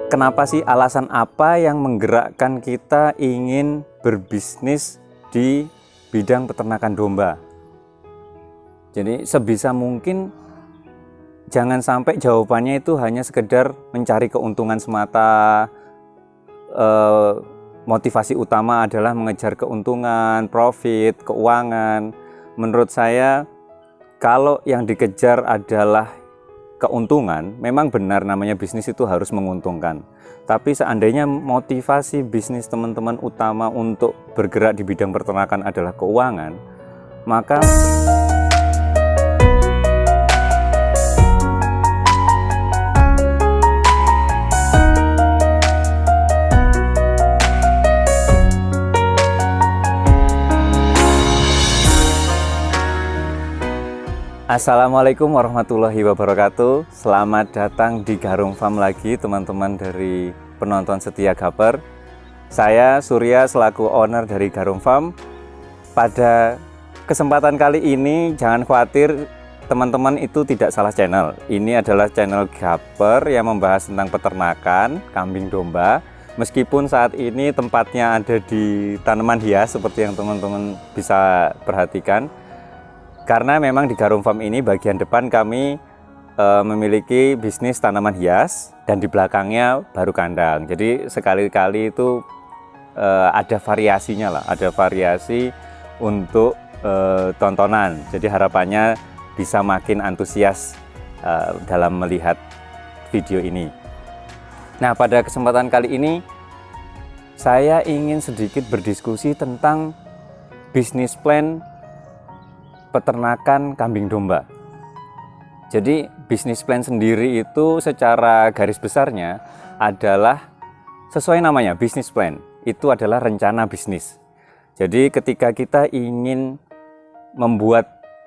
kenapa sih, alasan apa yang menggerakkan kita ingin berbisnis di bidang peternakan domba? Jadi sebisa mungkin jangan sampai jawabannya itu hanya sekedar mencari keuntungan semata. Motivasi utama adalah mengejar keuntungan, profit, keuangan. Menurut saya, kalau yang dikejar adalah keuntungan, memang benar namanya bisnis itu harus menguntungkan. Tapi seandainya motivasi bisnis teman-teman utama untuk bergerak di bidang peternakan adalah keuangan, maka Assalamualaikum warahmatullahi wabarakatuh. Selamat datang di Garung Farm lagi teman-teman dari penonton setia Gaper. Saya Surya selaku owner dari Garung Farm. Pada kesempatan kali ini jangan khawatir teman-teman, itu tidak salah channel. Ini adalah channel Gaper yang membahas tentang peternakan kambing domba. Meskipun saat ini tempatnya ada di tanaman hias seperti yang teman-teman bisa perhatikan. Karena memang di Garung Farm ini bagian depan kami memiliki bisnis tanaman hias dan di belakangnya baru kandang. Jadi sekali-kali itu ada variasinya lah, ada variasi untuk tontonan. Jadi harapannya bisa makin antusias dalam melihat video ini. Nah, pada kesempatan kali ini saya ingin sedikit berdiskusi tentang bisnis plan peternakan kambing domba. Jadi bisnis plan sendiri itu secara garis besarnya adalah sesuai namanya, bisnis plan. Itu adalah rencana bisnis. Jadi ketika kita ingin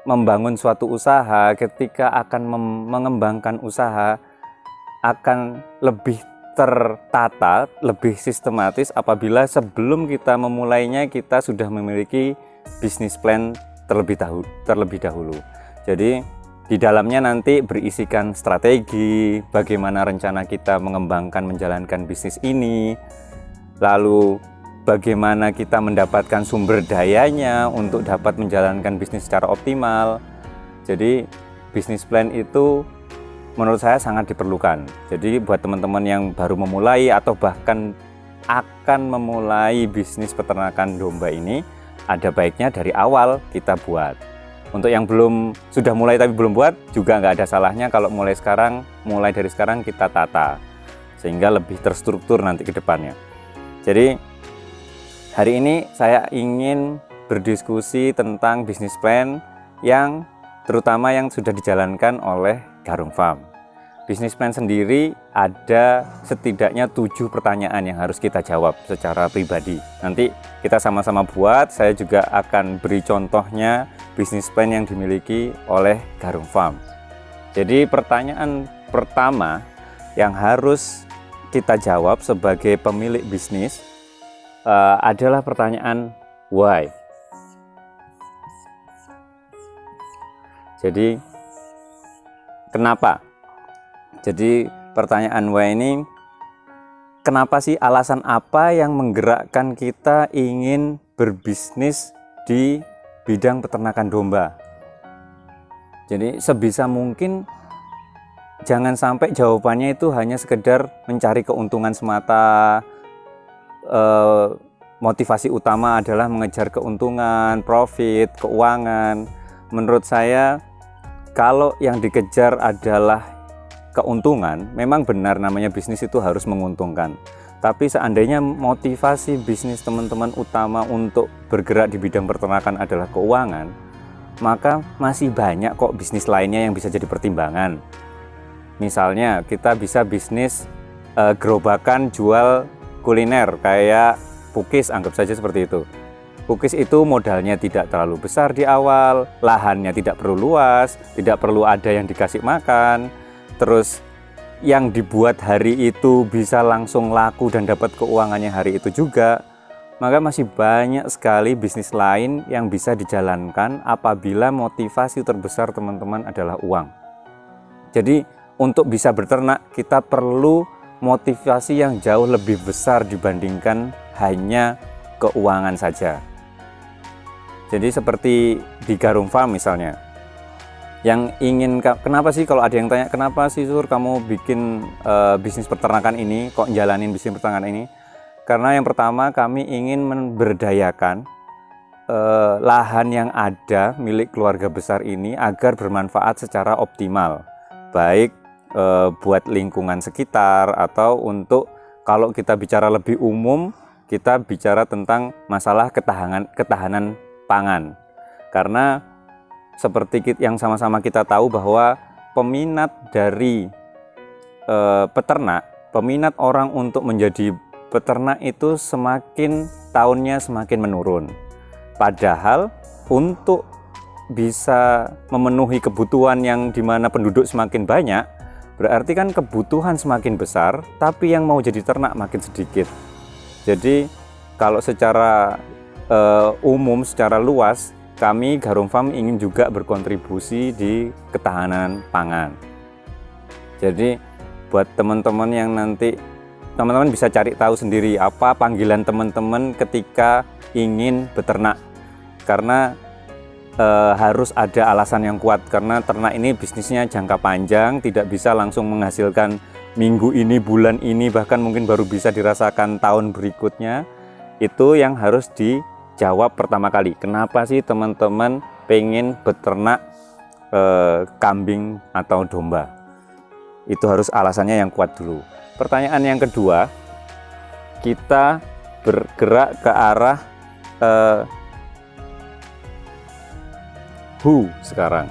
membangun suatu usaha, ketika akan mengembangkan usaha, akan lebih tertata, lebih sistematis apabila sebelum kita memulainya kita sudah memiliki bisnis plan terlebih dahulu. Jadi di dalamnya nanti berisikan strategi, bagaimana rencana kita mengembangkan menjalankan bisnis ini, lalu bagaimana kita mendapatkan sumber dayanya untuk dapat menjalankan bisnis secara optimal. Jadi bisnis plan itu menurut saya sangat diperlukan. Jadi buat teman-teman yang baru memulai atau bahkan akan memulai bisnis peternakan domba ini, ada baiknya dari awal kita buat. Untuk yang sudah mulai tapi belum buat, juga nggak ada salahnya kalau mulai dari sekarang kita tata sehingga lebih terstruktur nanti ke depannya. Jadi hari ini saya ingin berdiskusi tentang bisnis plan yang terutama yang sudah dijalankan oleh Garung Farm. Bisnis plan sendiri ada setidaknya 7 pertanyaan yang harus kita jawab secara pribadi. Nanti kita sama-sama buat, saya juga akan beri contohnya bisnis plan yang dimiliki oleh Garung Farm. Jadi pertanyaan pertama yang harus kita jawab sebagai pemilik bisnis adalah pertanyaan why. Jadi kenapa? Jadi pertanyaan why ini, kenapa sih, alasan apa yang menggerakkan kita ingin berbisnis di bidang peternakan domba? Jadi sebisa mungkin jangan sampai jawabannya itu hanya sekedar mencari keuntungan semata. Motivasi utama adalah mengejar keuntungan, profit, keuangan. Menurut saya, kalau yang dikejar adalah keuntungan, memang benar namanya bisnis itu harus menguntungkan. Tapi seandainya motivasi bisnis teman-teman utama untuk bergerak di bidang peternakan adalah keuangan, maka masih banyak kok bisnis lainnya yang bisa jadi pertimbangan. Misalnya kita bisa bisnis gerobakan jual kuliner kayak Pukis, anggap saja seperti itu. Pukis itu modalnya tidak terlalu besar di awal, lahannya tidak perlu luas, tidak perlu ada yang dikasih makan. Terus yang dibuat hari itu bisa langsung laku dan dapat keuangannya hari itu juga. Maka masih banyak sekali bisnis lain yang bisa dijalankan apabila motivasi terbesar teman-teman adalah uang. Jadi untuk bisa berternak kita perlu motivasi yang jauh lebih besar dibandingkan hanya keuangan saja. Jadi seperti di Garung Farm misalnya, yang ingin, kenapa sih kalau ada yang tanya, kenapa sih Sur kamu bikin bisnis peternakan ini, kok jalanin bisnis peternakan ini? Karena yang pertama kami ingin memberdayakan lahan yang ada milik keluarga besar ini agar bermanfaat secara optimal, baik buat lingkungan sekitar atau untuk, kalau kita bicara lebih umum, kita bicara tentang masalah ketahanan pangan. Karena seperti yang sama-sama kita tahu bahwa peminat dari peternak, peminat orang untuk menjadi peternak itu semakin tahunnya semakin menurun. Padahal untuk bisa memenuhi kebutuhan yang dimana penduduk semakin banyak, berarti kan kebutuhan semakin besar, tapi yang mau jadi ternak makin sedikit. Jadi kalau secara umum, secara luas, kami Garung Farm ingin juga berkontribusi di ketahanan pangan. Jadi buat teman-teman yang nanti, teman-teman bisa cari tahu sendiri apa panggilan teman-teman ketika ingin beternak. Karena harus ada alasan yang kuat, karena ternak ini bisnisnya jangka panjang, tidak bisa langsung menghasilkan minggu ini, bulan ini, bahkan mungkin baru bisa dirasakan tahun berikutnya. Itu yang harus dijawab pertama kali. Kenapa sih teman-teman pengen beternak kambing atau domba? Itu harus alasannya yang kuat dulu. Pertanyaan yang kedua, kita bergerak ke arah who sekarang.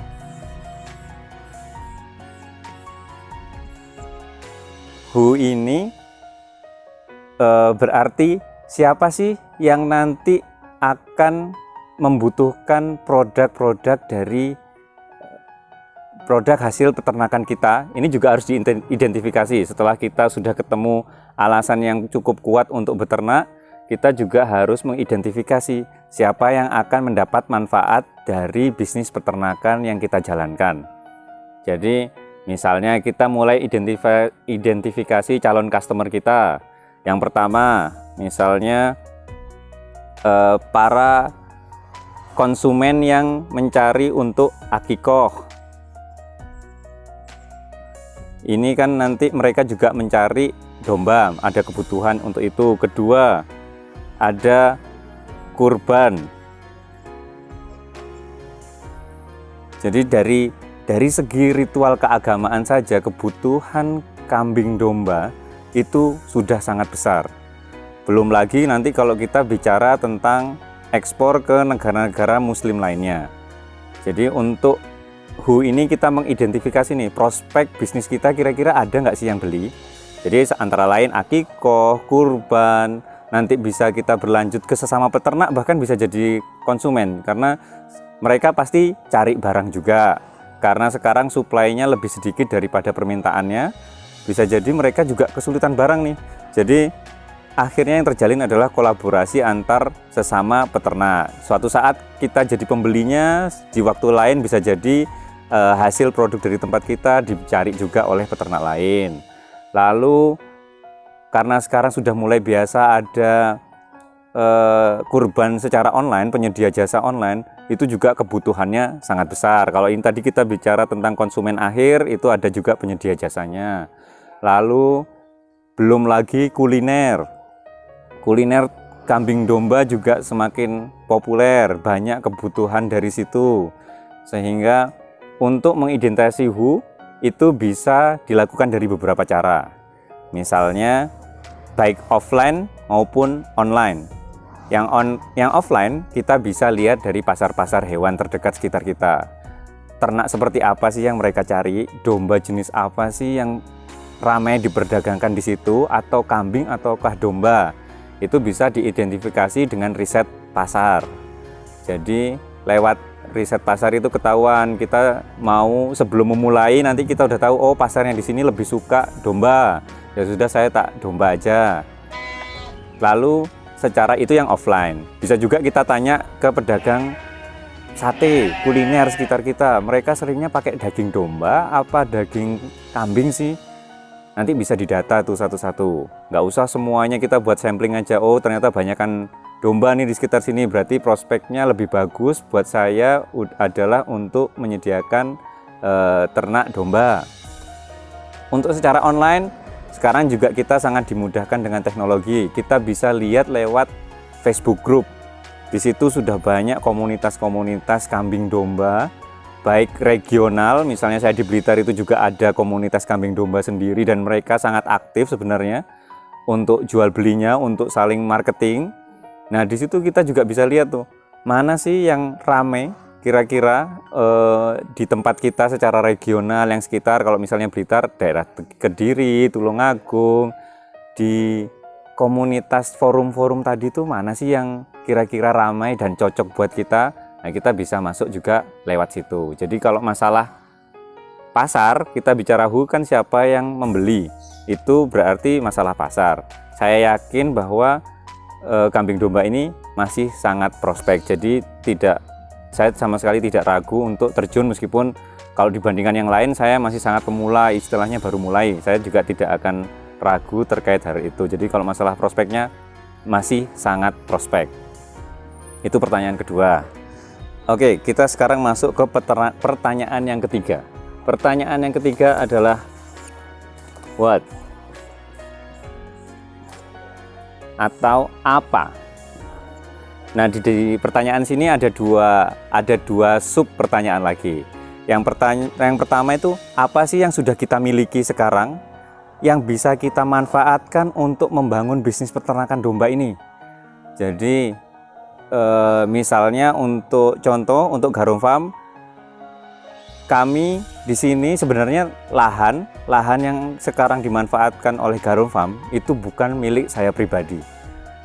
Who ini berarti siapa sih yang nanti akan membutuhkan produk-produk dari produk hasil peternakan kita. Ini juga harus diidentifikasi. Setelah kita sudah ketemu alasan yang cukup kuat untuk beternak, kita juga harus mengidentifikasi siapa yang akan mendapat manfaat dari bisnis peternakan yang kita jalankan. Jadi misalnya kita mulai identifikasi calon customer kita. Yang pertama misalnya para konsumen yang mencari untuk akikoh. Ini kan nanti mereka juga mencari domba, ada kebutuhan untuk itu. Kedua, ada kurban. Jadi dari segi ritual keagamaan saja, kebutuhan kambing domba itu sudah sangat besar. Belum lagi nanti kalau kita bicara tentang ekspor ke negara-negara muslim lainnya. Jadi untuk who ini kita mengidentifikasi nih prospek bisnis kita, kira-kira ada nggak sih yang beli. Jadi antara lain akikoh, kurban, nanti bisa kita berlanjut ke sesama peternak, bahkan bisa jadi konsumen, karena mereka pasti cari barang juga. Karena sekarang suplainya lebih sedikit daripada permintaannya, bisa jadi mereka juga kesulitan barang nih. Jadi akhirnya yang terjalin adalah kolaborasi antar sesama peternak. Suatu saat kita jadi pembelinya, di waktu lain bisa jadi hasil produk dari tempat kita dicari juga oleh peternak lain. Lalu karena sekarang sudah mulai biasa ada kurban secara online, penyedia jasa online, itu juga kebutuhannya sangat besar. Kalau ini tadi kita bicara tentang konsumen akhir, itu ada juga penyedia jasanya. Lalu belum lagi kuliner kambing domba juga semakin populer, banyak kebutuhan dari situ. Sehingga untuk mengidentifikasi who itu bisa dilakukan dari beberapa cara. Misalnya baik offline maupun online. Yang offline kita bisa lihat dari pasar-pasar hewan terdekat sekitar kita. Ternak seperti apa sih yang mereka cari? Domba jenis apa sih yang ramai diperdagangkan di situ, atau kambing ataukah domba? Itu bisa diidentifikasi dengan riset pasar. Jadi lewat riset pasar itu ketahuan kita mau, sebelum memulai nanti kita udah tahu, oh pasarnya di sini lebih suka domba, ya sudah saya tak domba aja. Lalu secara itu yang offline. Bisa juga kita tanya ke pedagang sate, kuliner sekitar kita, mereka seringnya pakai daging domba apa daging kambing sih? nanti bisa didata tuh satu-satu. Nggak usah semuanya kita buat sampling aja. Oh ternyata banyakan domba nih di sekitar sini, berarti prospeknya lebih bagus buat saya adalah untuk menyediakan ternak domba. Untuk secara online sekarang juga kita sangat dimudahkan dengan teknologi. Kita bisa lihat lewat Facebook Group. Di situ sudah banyak komunitas-komunitas kambing domba, baik regional, misalnya saya di Blitar itu juga ada komunitas kambing domba sendiri dan mereka sangat aktif sebenarnya untuk jual belinya, untuk saling marketing. Nah di situ kita juga bisa lihat tuh mana sih yang ramai kira-kira di tempat kita secara regional yang sekitar. Kalau misalnya Blitar, daerah Kediri, Tulungagung, di komunitas forum-forum tadi tuh mana sih yang kira-kira ramai dan cocok buat kita. Nah kita bisa masuk juga lewat situ. Jadi kalau masalah pasar, kita bicara kan siapa yang membeli, itu berarti masalah pasar. Saya yakin bahwa kambing domba ini masih sangat prospek. Jadi saya sama sekali tidak ragu untuk terjun, meskipun kalau dibandingkan yang lain saya masih sangat pemula, istilahnya baru mulai. Saya juga tidak akan ragu terkait hal itu. Jadi kalau masalah prospeknya masih sangat prospek. Itu pertanyaan kedua. Oke, kita sekarang masuk ke pertanyaan yang ketiga. Pertanyaan yang ketiga adalah what? Atau apa? Nah, di pertanyaan sini ada dua sub pertanyaan lagi. Yang pertama itu apa sih yang sudah kita miliki sekarang yang bisa kita manfaatkan untuk membangun bisnis peternakan domba ini? Jadi misalnya untuk contoh untuk Garum Farm, kami di sini sebenarnya lahan yang sekarang dimanfaatkan oleh Garum Farm itu bukan milik saya pribadi.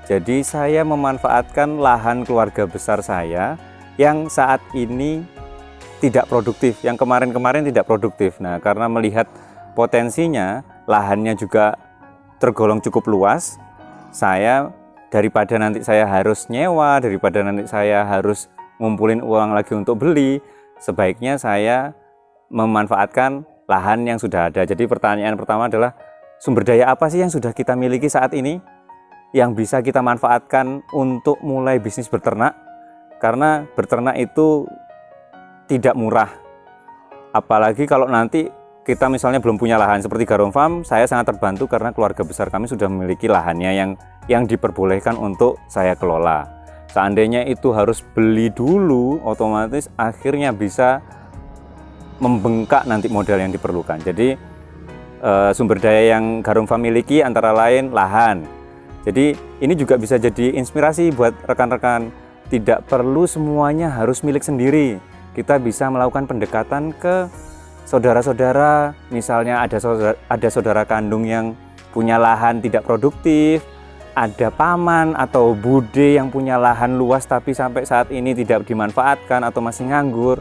Jadi saya memanfaatkan lahan keluarga besar saya yang saat ini tidak produktif, yang kemarin-kemarin tidak produktif. Nah, karena melihat potensinya, lahannya juga tergolong cukup luas, saya daripada nanti saya harus nyewa, daripada nanti saya harus ngumpulin uang lagi untuk beli, sebaiknya saya memanfaatkan lahan yang sudah ada. Jadi pertanyaan pertama adalah sumber daya apa sih yang sudah kita miliki saat ini yang bisa kita manfaatkan untuk mulai bisnis beternak? Karena beternak itu tidak murah. Apalagi kalau nanti kita misalnya belum punya lahan seperti Garum Farm, saya sangat terbantu karena keluarga besar kami sudah memiliki lahannya yang diperbolehkan untuk saya kelola. Seandainya itu harus beli dulu, otomatis akhirnya bisa membengkak nanti modal yang diperlukan. Jadi sumber daya yang Garum Farm miliki antara lain lahan. Jadi ini juga bisa jadi inspirasi buat rekan-rekan. Tidak perlu semuanya harus milik sendiri. Kita bisa melakukan pendekatan ke saudara-saudara, misalnya ada saudara kandung yang punya lahan tidak produktif, ada paman atau bude yang punya lahan luas tapi sampai saat ini tidak dimanfaatkan atau masih nganggur.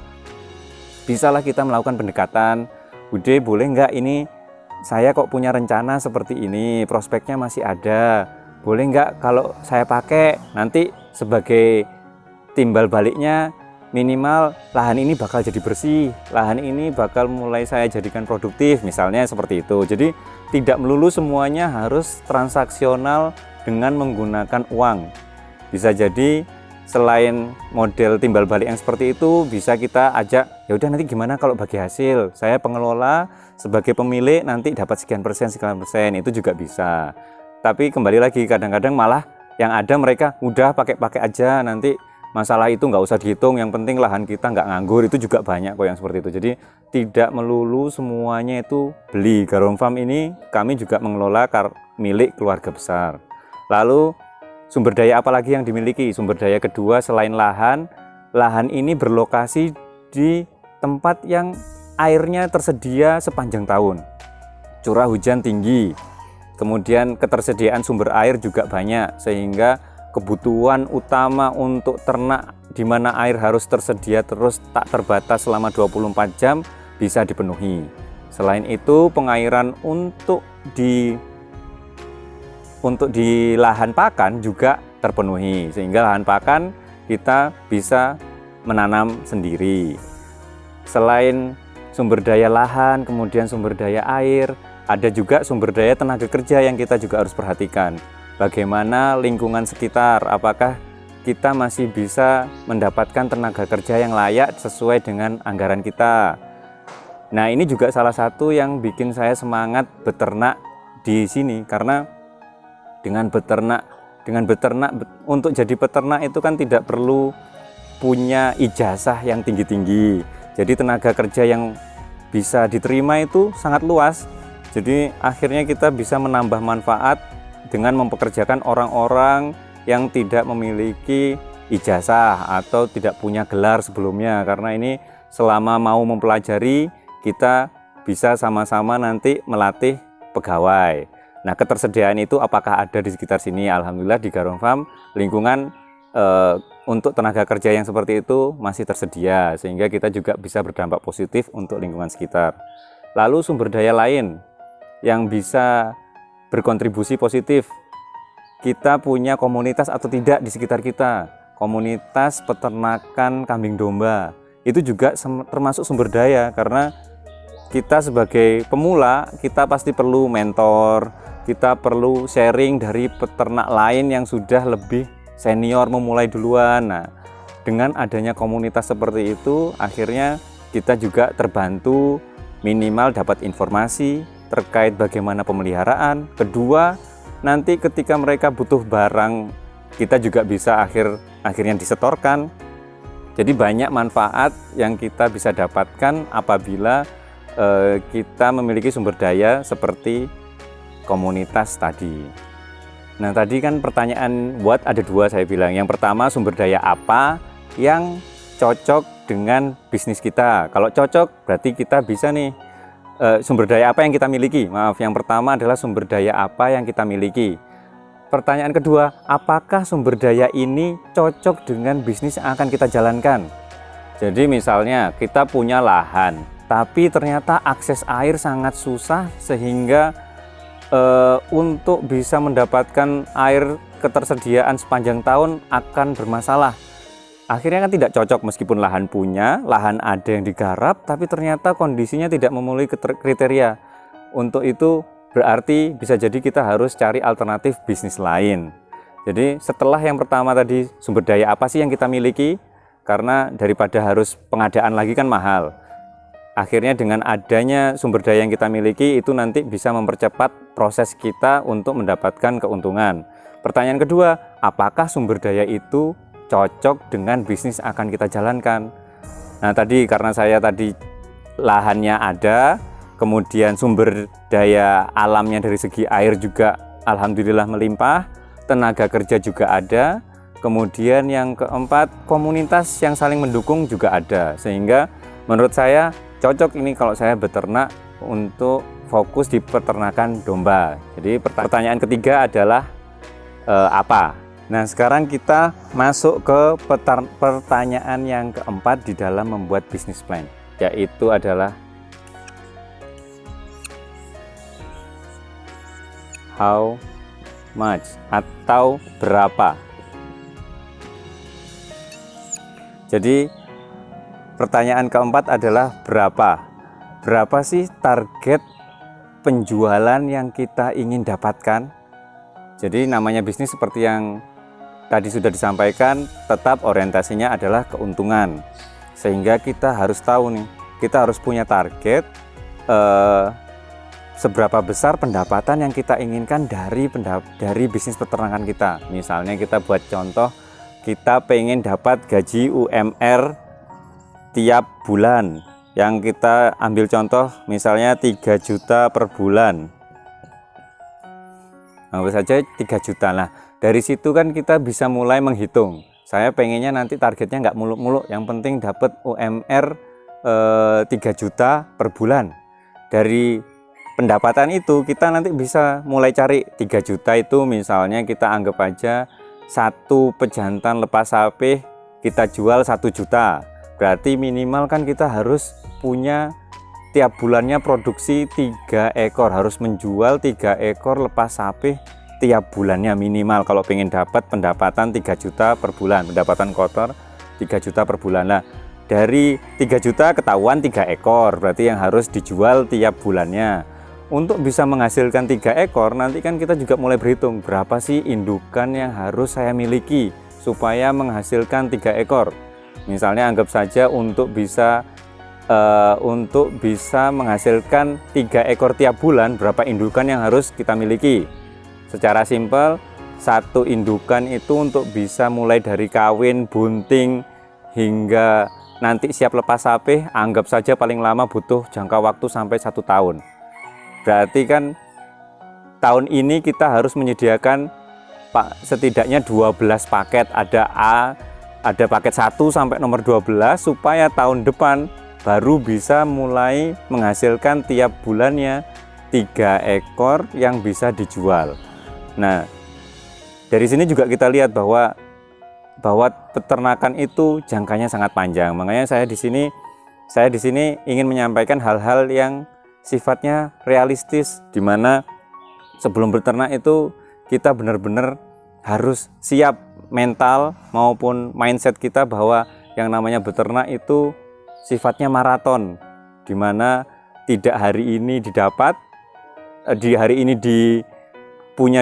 Bisalah kita melakukan pendekatan, bude boleh nggak ini saya kok punya rencana seperti ini, prospeknya masih ada, boleh nggak kalau saya pakai nanti sebagai timbal baliknya minimal lahan ini bakal jadi bersih, lahan ini bakal mulai saya jadikan produktif, misalnya seperti itu. Jadi tidak melulu semuanya harus transaksional dengan menggunakan uang. Bisa jadi selain model timbal balik yang seperti itu, bisa kita ajak, ya udah nanti gimana kalau bagi hasil, saya pengelola sebagai pemilik nanti dapat sekian persen, itu juga bisa. Tapi kembali lagi, kadang-kadang malah yang ada mereka udah pakai aja, nanti masalah itu nggak usah dihitung, yang penting lahan kita nggak nganggur. Itu juga banyak kok yang seperti itu. Jadi tidak melulu semuanya itu beli. Garum Farm ini kami juga mengelola milik keluarga besar. Lalu sumber daya apa lagi yang dimiliki? Sumber daya kedua selain lahan ini berlokasi di tempat yang airnya tersedia sepanjang tahun. Curah hujan tinggi, kemudian ketersediaan sumber air juga banyak, sehingga kebutuhan utama untuk ternak di mana air harus tersedia terus tak terbatas selama 24 jam bisa dipenuhi. Selain itu, pengairan untuk di lahan pakan juga terpenuhi, sehingga lahan pakan kita bisa menanam sendiri. Selain sumber daya lahan, kemudian sumber daya air, ada juga sumber daya tenaga kerja yang kita juga harus perhatikan. Bagaimana lingkungan sekitar, apakah kita masih bisa mendapatkan tenaga kerja yang layak sesuai dengan anggaran kita. Nah, ini juga salah satu yang bikin saya semangat beternak di sini, karena dengan beternak untuk jadi peternak itu kan tidak perlu punya ijazah yang tinggi-tinggi. Jadi tenaga kerja yang bisa diterima itu sangat luas. Jadi akhirnya kita bisa menambah manfaat dengan mempekerjakan orang-orang yang tidak memiliki ijazah atau tidak punya gelar sebelumnya, karena ini selama mau mempelajari kita bisa sama-sama nanti melatih pegawai. Nah, ketersediaan itu apakah ada di sekitar sini? Alhamdulillah di Garong Farm lingkungan untuk tenaga kerja yang seperti itu masih tersedia, sehingga kita juga bisa berdampak positif untuk lingkungan sekitar. Lalu sumber daya lain yang bisa berkontribusi positif, kita punya komunitas atau tidak di sekitar kita. Komunitas peternakan kambing domba itu juga termasuk sumber daya, karena kita sebagai pemula kita pasti perlu mentor, kita perlu sharing dari peternak lain yang sudah lebih senior memulai duluan. Nah, dengan adanya komunitas seperti itu akhirnya kita juga terbantu, minimal dapat informasi terkait bagaimana pemeliharaan. Kedua, nanti ketika mereka butuh barang, kita juga bisa akhirnya disetorkan. Jadi banyak manfaat yang kita bisa dapatkan apabila kita memiliki sumber daya seperti komunitas tadi. Nah, tadi kan pertanyaan ada dua saya bilang. Yang pertama, sumber daya apa yang cocok dengan bisnis kita. Kalau cocok berarti kita bisa nih, sumber daya apa yang kita miliki. Maaf, yang pertama adalah sumber daya apa yang kita miliki. Pertanyaan kedua, apakah sumber daya ini cocok dengan bisnis yang akan kita jalankan? Jadi misalnya kita punya lahan, tapi ternyata akses air sangat susah, sehingga untuk bisa mendapatkan air ketersediaan sepanjang tahun akan bermasalah. Akhirnya kan tidak cocok, meskipun lahan punya, lahan ada yang digarap, tapi ternyata kondisinya tidak memenuhi kriteria. Untuk itu berarti bisa jadi kita harus cari alternatif bisnis lain. Jadi setelah yang pertama tadi, sumber daya apa sih yang kita miliki, karena daripada harus pengadaan lagi kan mahal. Akhirnya dengan adanya sumber daya yang kita miliki itu nanti bisa mempercepat proses kita untuk mendapatkan keuntungan. Pertanyaan kedua, apakah sumber daya itu cocok dengan bisnis akan kita jalankan? Nah, tadi karena saya tadi lahannya ada, kemudian sumber daya alamnya dari segi air juga alhamdulillah melimpah, tenaga kerja juga ada, kemudian yang keempat komunitas yang saling mendukung juga ada, sehingga menurut saya cocok ini kalau saya beternak untuk fokus di peternakan domba. Jadi pertanyaan ketiga adalah apa? Nah, sekarang kita masuk ke pertanyaan yang keempat di dalam membuat bisnis plan, yaitu adalah how much atau berapa. Jadi pertanyaan keempat adalah berapa. Berapa sih target penjualan yang kita ingin dapatkan? Jadi namanya bisnis seperti yang tadi sudah disampaikan, tetap orientasinya adalah keuntungan. Sehingga kita harus tahu nih, kita harus punya target seberapa besar pendapatan yang kita inginkan dari bisnis peternakan kita. Misalnya kita buat contoh, kita pengen dapat gaji UMR tiap bulan. Yang kita ambil contoh misalnya 3 juta per bulan. Anggap saja 3 juta. Nah, dari situ kan kita bisa mulai menghitung. Saya pengennya nanti targetnya nggak muluk-muluk, yang penting dapat UMR 3 juta per bulan. Dari pendapatan itu kita nanti bisa mulai cari 3 juta itu, misalnya kita anggap aja satu pejantan lepas sapih kita jual 1 juta. Berarti minimal kan kita harus punya tiap bulannya produksi 3 ekor, harus menjual 3 ekor lepas sapih tiap bulannya minimal kalau pengen dapat pendapatan 3 juta per bulan, pendapatan kotor 3 juta per bulan. Nah, dari 3 juta ketahuan 3 ekor, berarti yang harus dijual tiap bulannya. Untuk bisa menghasilkan 3 ekor, nanti kan kita juga mulai berhitung berapa sih indukan yang harus saya miliki supaya menghasilkan 3 ekor. Misalnya anggap saja untuk bisa menghasilkan 3 ekor tiap bulan, berapa indukan yang harus kita miliki. Secara simpel, satu indukan itu untuk bisa mulai dari kawin, bunting, hingga nanti siap lepas sapih, anggap saja paling lama butuh jangka waktu sampai 1 tahun. Berarti kan tahun ini kita harus menyediakan setidaknya 12 paket, ada paket 1 sampai nomor 12, supaya tahun depan baru bisa mulai menghasilkan tiap bulannya 3 ekor yang bisa dijual. Nah, dari sini juga kita lihat bahwa peternakan itu jangkanya sangat panjang. Makanya saya di sini ingin menyampaikan hal-hal yang sifatnya realistis, di mana sebelum beternak itu kita benar-benar harus siap mental maupun mindset kita bahwa yang namanya beternak itu sifatnya maraton, di mana tidak hari ini didapat, di hari ini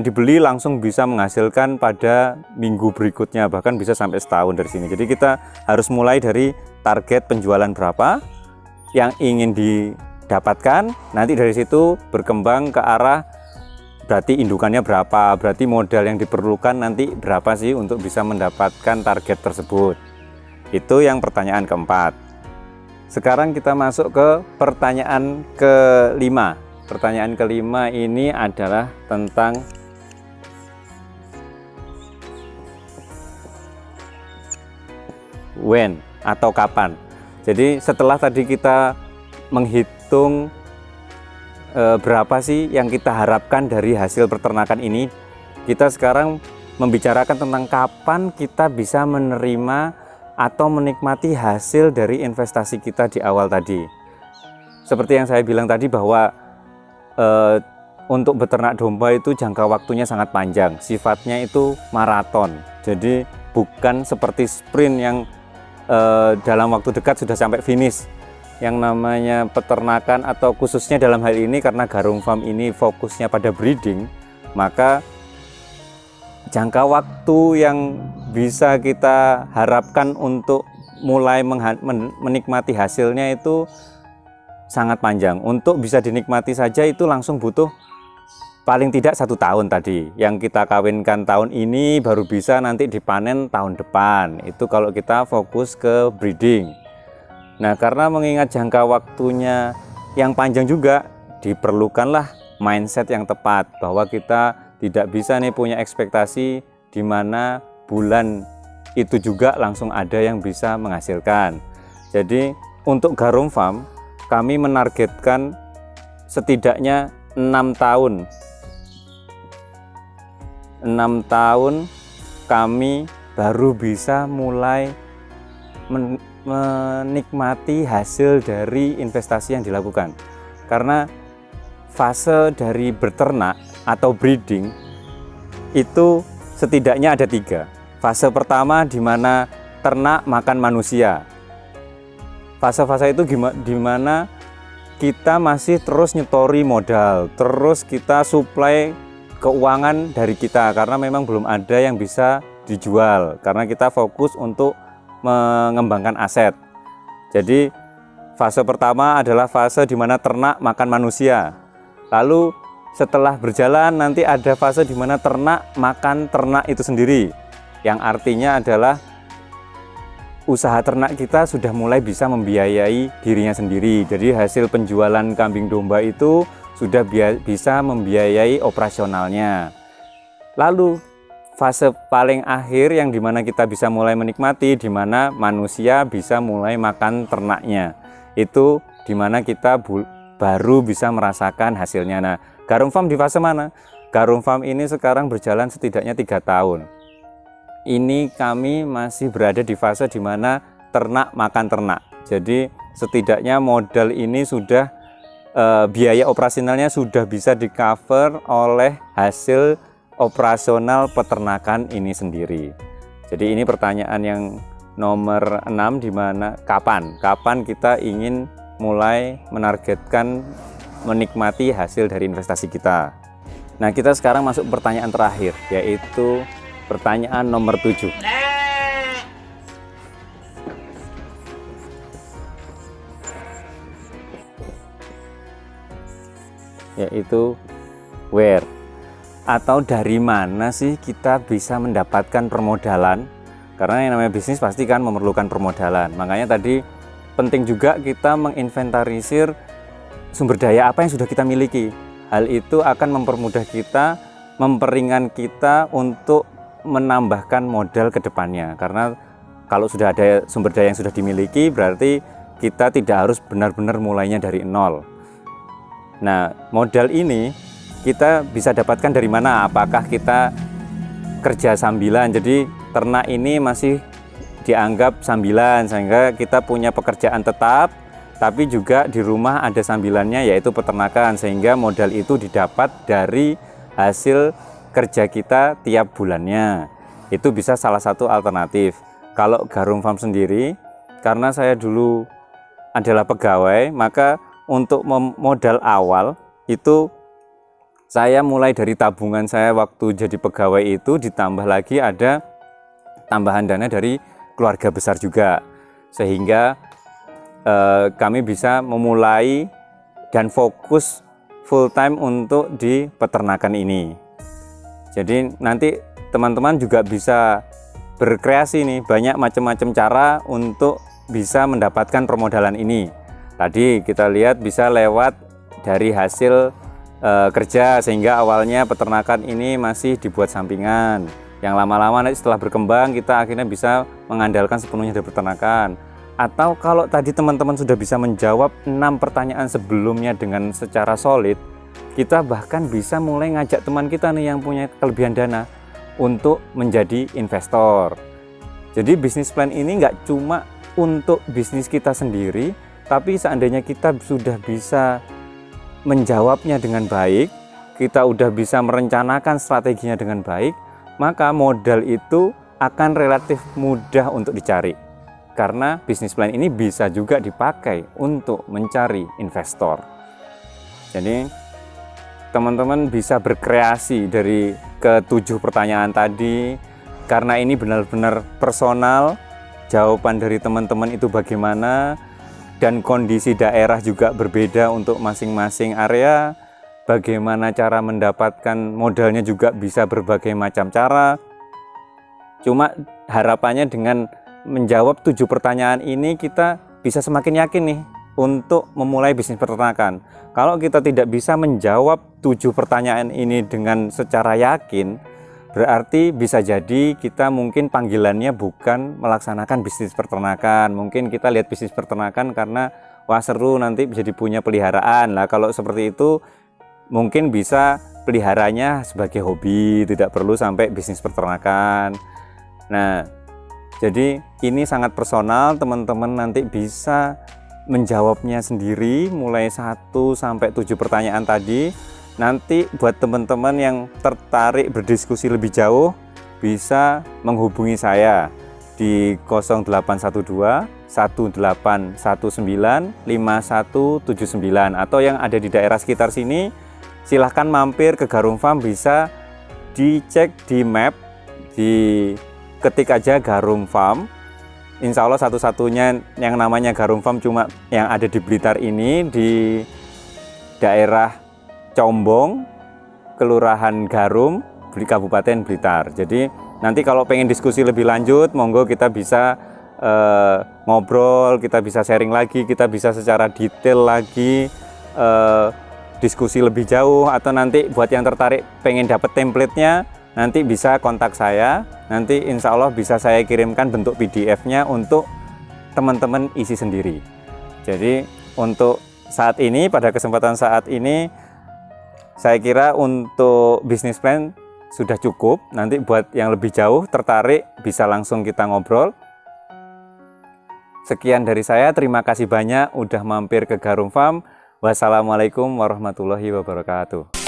dibeli langsung bisa menghasilkan pada minggu berikutnya, bahkan bisa sampai setahun dari sini. Jadi kita harus mulai dari target penjualan berapa yang ingin didapatkan, nanti dari situ berkembang ke arah berarti indukannya berapa, berarti modal yang diperlukan nanti berapa sih untuk bisa mendapatkan target tersebut. Itu yang pertanyaan keempat. Sekarang kita masuk ke pertanyaan kelima. Pertanyaan kelima ini adalah tentang when atau kapan. Jadi setelah tadi kita menghitung berapa sih yang kita harapkan dari hasil peternakan ini, kita sekarang membicarakan tentang kapan kita bisa menerima atau menikmati hasil dari investasi kita di awal tadi. Seperti yang saya bilang tadi bahwa untuk beternak domba itu jangka waktunya sangat panjang, sifatnya itu maraton. Jadi bukan seperti sprint yang dalam waktu dekat sudah sampai finish. Yang namanya peternakan atau khususnya dalam hal ini karena Garung Farm ini fokusnya pada breeding, maka jangka waktu yang bisa kita harapkan untuk mulai menikmati hasilnya itu sangat panjang. Untuk bisa dinikmati saja itu langsung butuh paling tidak 1 tahun tadi. Yang kita kawinkan tahun ini baru bisa nanti dipanen tahun depan. Itu kalau kita fokus ke breeding. Nah, karena mengingat jangka waktunya yang panjang juga, diperlukanlah mindset yang tepat bahwa kita tidak bisa nih punya ekspektasi di mana bulan itu juga langsung ada yang bisa menghasilkan. Jadi untuk Garung Farm kami menargetkan setidaknya 6 tahun. 6 tahun kami baru bisa mulai menikmati hasil dari investasi yang dilakukan. Karena fase dari beternak atau breeding itu setidaknya ada 3. Fase pertama di mana ternak makan manusia. Fase-fase itu di mana kita masih terus nyetori modal, terus kita suplai keuangan dari kita karena memang belum ada yang bisa dijual karena kita fokus untuk mengembangkan aset. Jadi fase pertama adalah fase di mana ternak makan manusia. Lalu setelah berjalan nanti ada fase di mana ternak makan ternak itu sendiri, yang artinya adalah usaha ternak kita sudah mulai bisa membiayai dirinya sendiri. Jadi hasil penjualan kambing domba itu sudah bisa membiayai operasionalnya. Lalu fase paling akhir yang dimana kita bisa mulai menikmati, dimana manusia bisa mulai makan ternaknya, itu dimana kita baru bisa merasakan hasilnya. Nah, Garung Farm di fase mana? Garung Farm ini sekarang berjalan setidaknya 3 tahun. Ini kami masih berada di fase dimana ternak makan ternak. Jadi setidaknya modal ini sudah biaya operasionalnya sudah bisa di cover oleh hasil operasional peternakan ini sendiri. Jadi ini pertanyaan yang nomor 6 di mana kapan kita ingin mulai menargetkan menikmati hasil dari investasi kita. Nah, kita sekarang masuk pertanyaan terakhir, yaitu pertanyaan nomor 7. Yaitu where, atau dari mana sih kita bisa mendapatkan permodalan? Karena yang namanya bisnis pasti kan memerlukan permodalan. Makanya tadi penting juga kita menginventarisir sumber daya apa yang sudah kita miliki. Hal itu akan mempermudah kita, memperingan kita untuk menambahkan modal ke depannya. Karena kalau sudah ada sumber daya yang sudah dimiliki, berarti kita tidak harus benar-benar mulainya dari nol. Nah, modal ini kita bisa dapatkan dari mana? Apakah kita kerja sambilan, jadi ternak ini masih dianggap sambilan, sehingga kita punya pekerjaan tetap, tapi juga di rumah ada sambilannya, yaitu peternakan, sehingga modal itu didapat dari hasil kerja kita tiap bulannya. Itu bisa salah satu alternatif. Kalau Garum Farm sendiri, karena saya dulu adalah pegawai, maka untuk modal awal itu saya mulai dari tabungan saya waktu jadi pegawai itu, ditambah lagi ada tambahan dana dari keluarga besar juga, sehingga kami bisa memulai dan fokus full time untuk di peternakan ini. Jadi nanti teman-teman juga bisa berkreasi nih, banyak macam-macam cara untuk bisa mendapatkan permodalan ini. Tadi kita lihat bisa lewat dari hasil kerja, sehingga awalnya peternakan ini masih dibuat sampingan. Yang lama-lama nanti setelah berkembang kita akhirnya bisa mengandalkan sepenuhnya dari peternakan. Atau kalau tadi teman-teman sudah bisa menjawab 6 pertanyaan sebelumnya dengan secara solid, kita bahkan bisa mulai ngajak teman kita nih yang punya kelebihan dana untuk menjadi investor. Jadi bisnis plan ini nggak cuma untuk bisnis kita sendiri, tapi seandainya kita sudah bisa menjawabnya dengan baik, kita udah bisa merencanakan strateginya dengan baik, maka modal itu akan relatif mudah untuk dicari. Karena bisnis plan ini bisa juga dipakai untuk mencari investor. Jadi teman-teman bisa berkreasi dari ke-7 pertanyaan tadi, karena ini benar-benar personal, jawaban dari teman-teman itu bagaimana, dan kondisi daerah juga berbeda untuk masing-masing area. Bagaimana cara mendapatkan modalnya juga bisa berbagai macam cara. Cuma harapannya dengan menjawab 7 pertanyaan ini kita bisa semakin yakin nih untuk memulai bisnis peternakan. Kalau kita tidak bisa menjawab 7 pertanyaan ini dengan secara yakin, berarti bisa jadi kita mungkin panggilannya bukan melaksanakan bisnis peternakan. Mungkin kita lihat bisnis peternakan karena wah seru, nanti jadi punya peliharaan. Lah kalau seperti itu mungkin bisa peliharanya sebagai hobi, tidak perlu sampai bisnis peternakan. Nah, jadi ini sangat personal, teman-teman nanti bisa menjawabnya sendiri mulai 1 sampai 7 pertanyaan tadi. Nanti buat teman-teman yang tertarik berdiskusi lebih jauh, bisa menghubungi saya di 0812 1819 5179, atau yang ada di daerah sekitar sini silahkan mampir ke Garum Farm. Bisa dicek di map, diketik aja Garum Farm. Insya Allah satu-satunya yang namanya Garum Farm cuma yang ada di Blitar ini, di daerah Combong, Kelurahan Garum, Kabupaten Blitar. Jadi nanti kalau pengen diskusi lebih lanjut, monggo kita bisa ngobrol, kita bisa sharing lagi, kita bisa secara detail lagi diskusi lebih jauh. Atau nanti buat yang tertarik pengen dapat template-nya, nanti bisa kontak saya. Nanti insya Allah bisa saya kirimkan bentuk PDF-nya untuk teman-teman isi sendiri. Jadi untuk saat ini, pada kesempatan saat ini, saya kira untuk bisnis plan sudah cukup. Nanti buat yang lebih jauh tertarik bisa langsung kita ngobrol. Sekian dari saya, terima kasih banyak udah mampir ke Garum Farm. Wassalamualaikum warahmatullahi wabarakatuh.